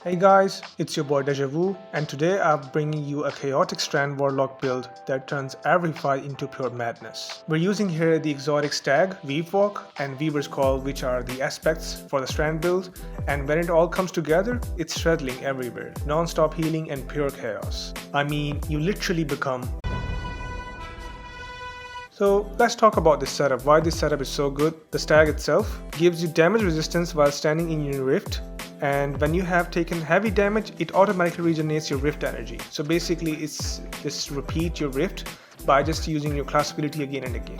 Hey guys, it's your boy Deja Vu, and today I'm bringing you a chaotic strand warlock build that turns every fight into pure madness. We're using here the exotic Stag, Weave Walk, and Weaver's Call, which are the aspects for the strand build, and when it all comes together, it's shreddling everywhere, non-stop healing and pure chaos. I mean, you literally become... So let's talk about this setup, why this setup is so good. The Stag itself gives you damage resistance while standing in your rift, and when you have taken heavy damage, it automatically regenerates your rift energy. So basically it's just repeat your rift by just using your class ability again and again.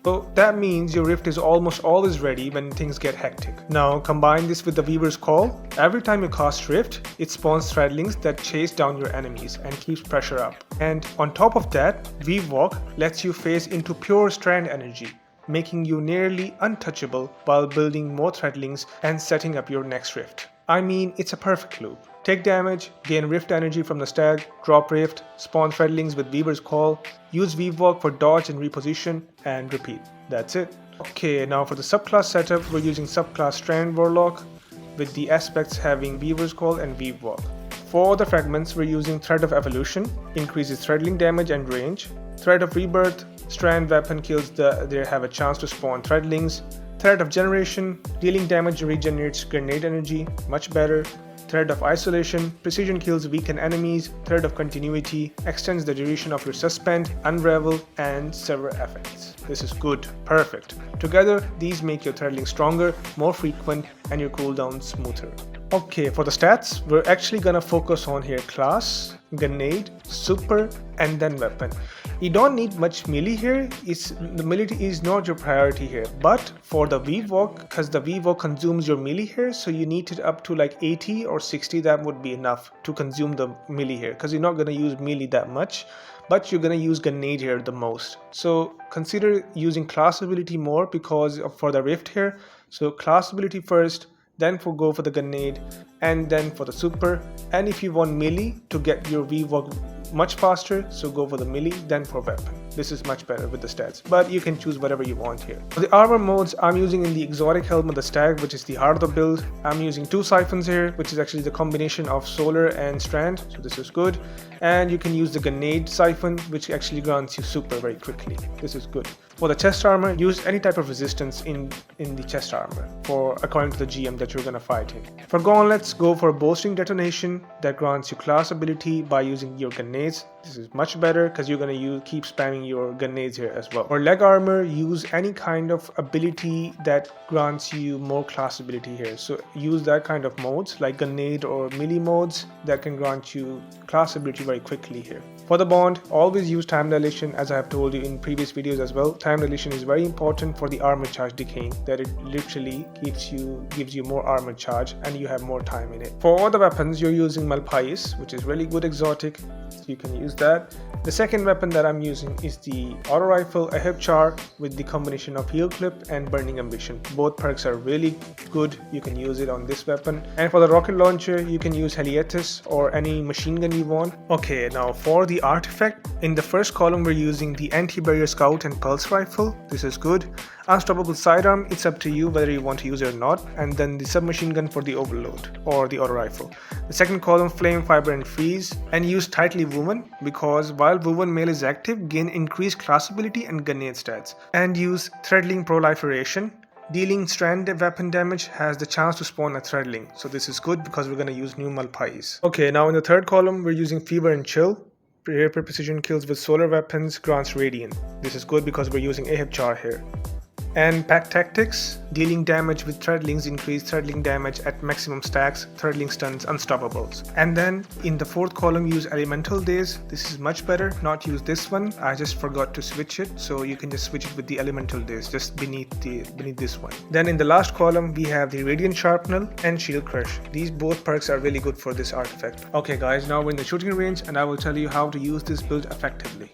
So that means your rift is almost always ready when things get hectic. Now combine this with the Weaver's Call. Every time you cast rift, it spawns threadlings that chase down your enemies and keeps pressure up. And on top of that, Weave Walk lets you phase into pure strand energy, making you nearly untouchable while building more threadlings and setting up your next rift. I mean, it's a perfect loop. Take damage, gain rift energy from the Stag, drop rift, spawn threadlings with Weaver's Call, use Weave Walk for dodge and reposition, and repeat. That's it. Okay, now for the subclass setup, we're using subclass Strand Warlock with the aspects having Weaver's Call and Weave Walk. For the fragments, we're using Thread of Evolution, increases threadling damage and range. Thread of Rebirth, strand weapon kills they have a chance to spawn threadlings. Thread of Generation, dealing damage regenerates grenade energy, much better. Thread of Isolation, precision kills weaken enemies. Thread of Continuity, extends the duration of your suspend, unravel, and sever effects. This is good, perfect. Together, these make your threadling stronger, more frequent, and your cooldown smoother. Okay, for the stats, we're actually gonna focus on here class, grenade, super, and then weapon. You don't need much melee here, the melee is not your priority here, but for the Weave Walk, because the Weave Walk consumes your melee here, so you need it up to like 80 or 60, that would be enough to consume the melee here, because you're not gonna use melee that much, but you're gonna use grenade here the most. So consider using class ability more because for the rift here, so class ability first, then go for the grenade, and then for the super. And if you want melee to get your Weave Walk much faster, so go for the melee, then for weapon. This is much better with the stats, but you can choose whatever you want here. For the armor modes, I'm using in the exotic helm of the Stag, which is the heart of the build. I'm using 2 siphons here, which is actually the combination of solar and strand, so this is good. And you can use the grenade siphon, which actually grants you super very quickly. This is good. For the chest armor, use any type of resistance in the chest armor according to the GM that you're gonna fight in. For gauntlets, go for a boasting detonation that grants you class ability by using your grenades. This is much better because you're gonna keep spamming your grenades here as well. For leg armor, use any kind of ability that grants you more class ability here. So use that kind of modes like grenade or melee modes that can grant you class ability very quickly here. For the bond, always use time dilation, as I have told you in previous videos as well. Time dilation is very important for the armor charge decaying, that it literally gives you more armor charge and you have more time in it. For all the weapons, you're using Malpais, which is really good exotic, so you can use that. The second weapon that I'm using is the auto rifle, a hip char with the combination of heal clip and burning ambition. Both perks are really good, you can use it on this weapon. And for the rocket launcher, you can use Helietis or any machine gun you want. Okay, now for the artifact, in the first column we're using the anti-barrier scout and pulse rifle. This is good. Unstoppable sidearm, it's up to you whether you want to use it or not. And then the submachine gun for the overload or the auto rifle. The second column, flame, fiber, and freeze, and use tightly woven because while woven mail is active, gain increased class ability and grenade stats. And use threadling proliferation. Dealing strand weapon damage has the chance to spawn a threadling, so this is good because we're going to use new Malpais. Okay, now in the third column we're using fever and chill. Rapid precision kills with solar weapons grants radiant. This is good because we're using Ahab Char here. And pack tactics, dealing damage with threadlings, increase threadling damage at maximum stacks, threadling stuns, unstoppables. And then in the fourth column use elemental days. This is much better, not use this one, I just forgot to switch it, so you can just switch it with the elemental days just beneath this one. Then in the last column we have the radiant sharpnel and shield crush. These both perks are really good for this artifact. Okay guys, now we're in the shooting range and I will tell you how to use this build effectively.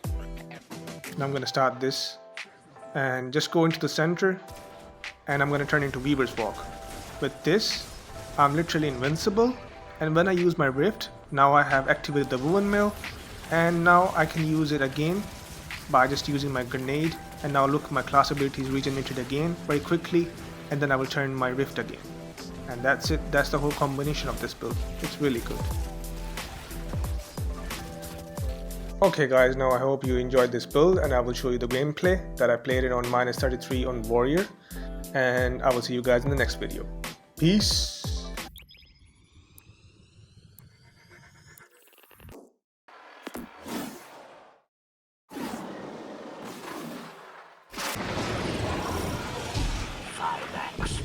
Now I'm going to start this and just go into the center, and I'm going to turn into Weaver's Walk. With this, I'm literally invincible, and when I use my rift, now I have activated the woven mail, and now I can use it again by just using my grenade, and now look, my class ability is regenerated again very quickly, and then I will turn my rift again. And that's it. That's the whole combination of this build. It's really good. Okay guys, now I hope you enjoyed this build, and I will show you the gameplay that I played it on -33 on Warrior, and I will see you guys in the next video. Peace.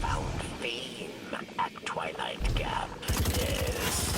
Found fame at Twilight Gap. Yes.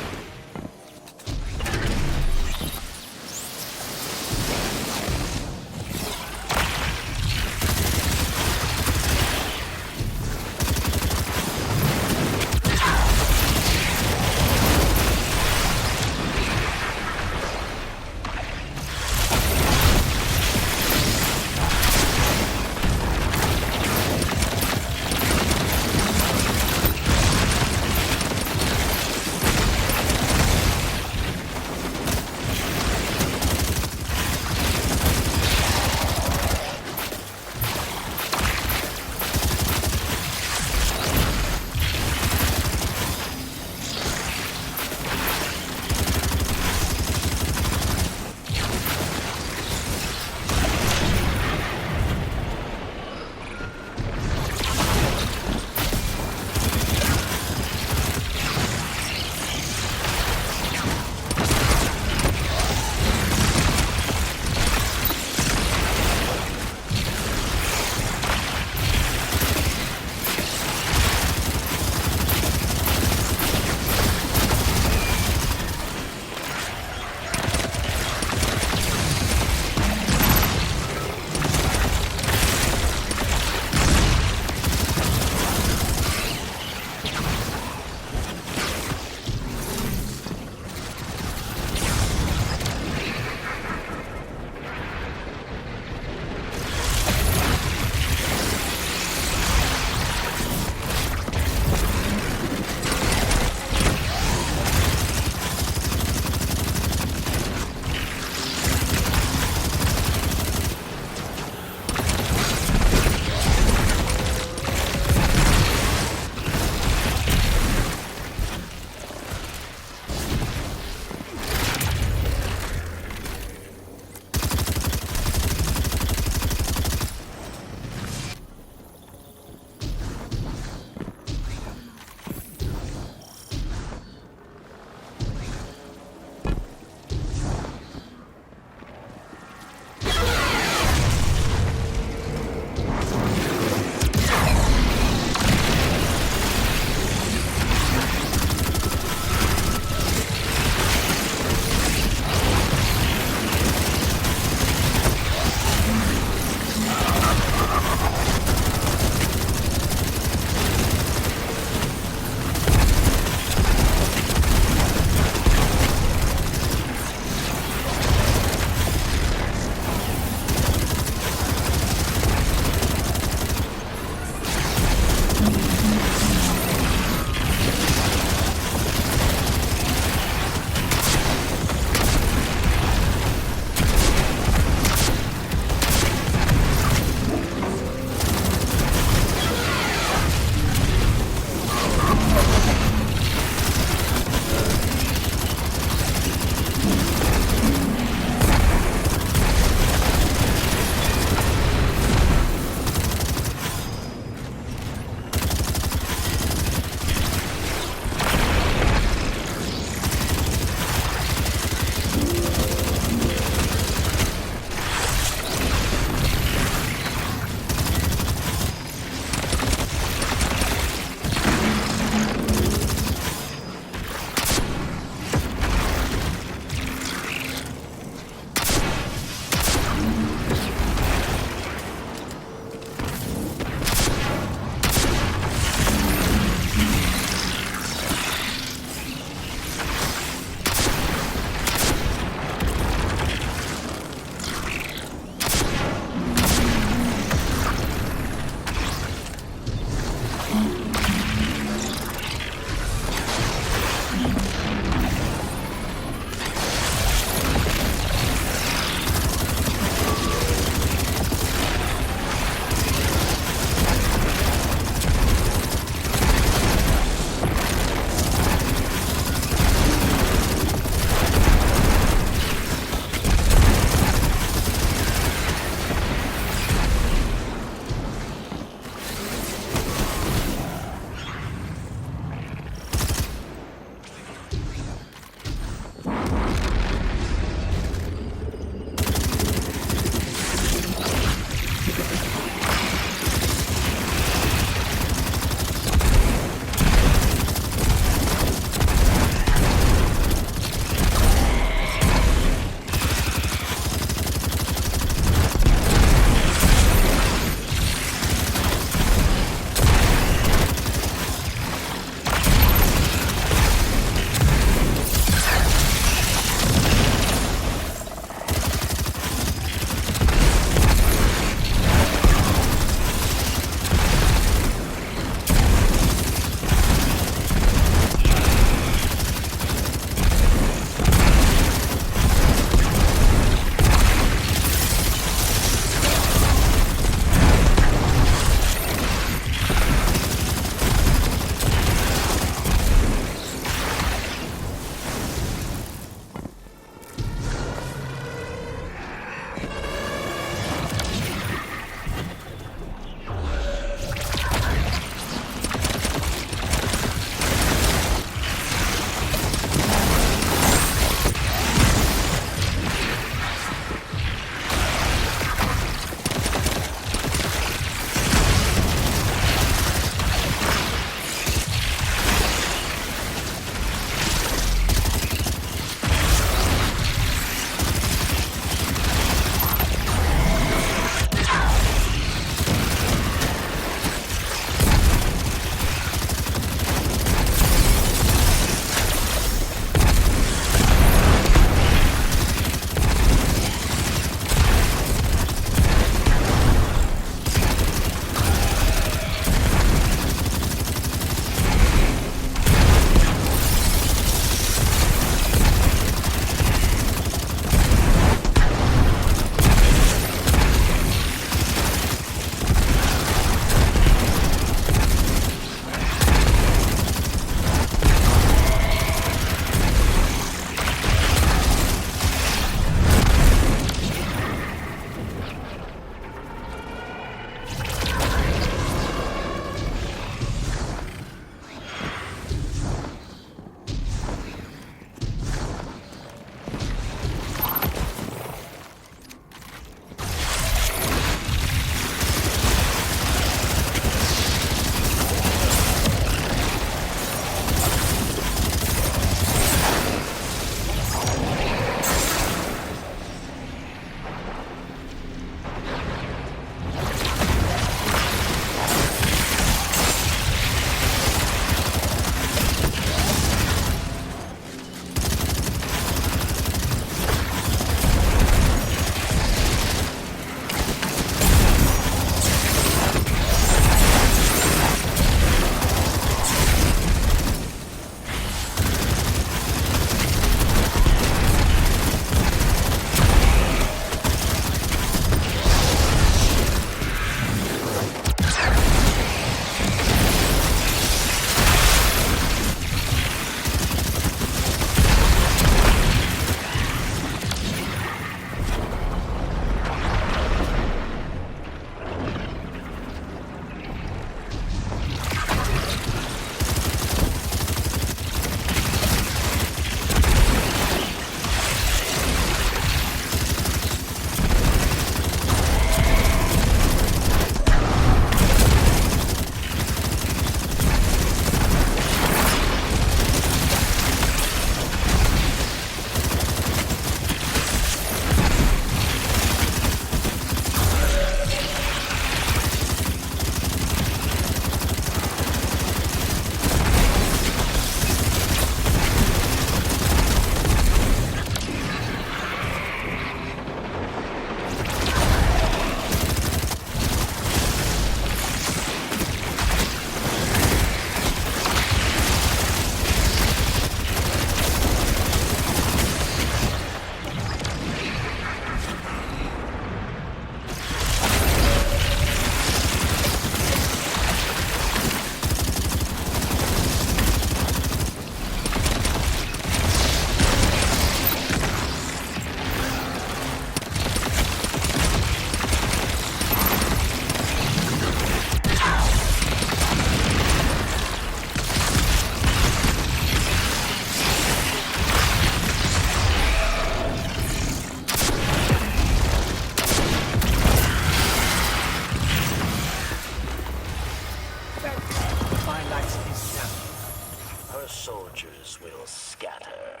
Your soldiers will scatter.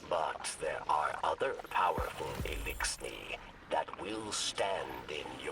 But there are other powerful Elixni that will stand in your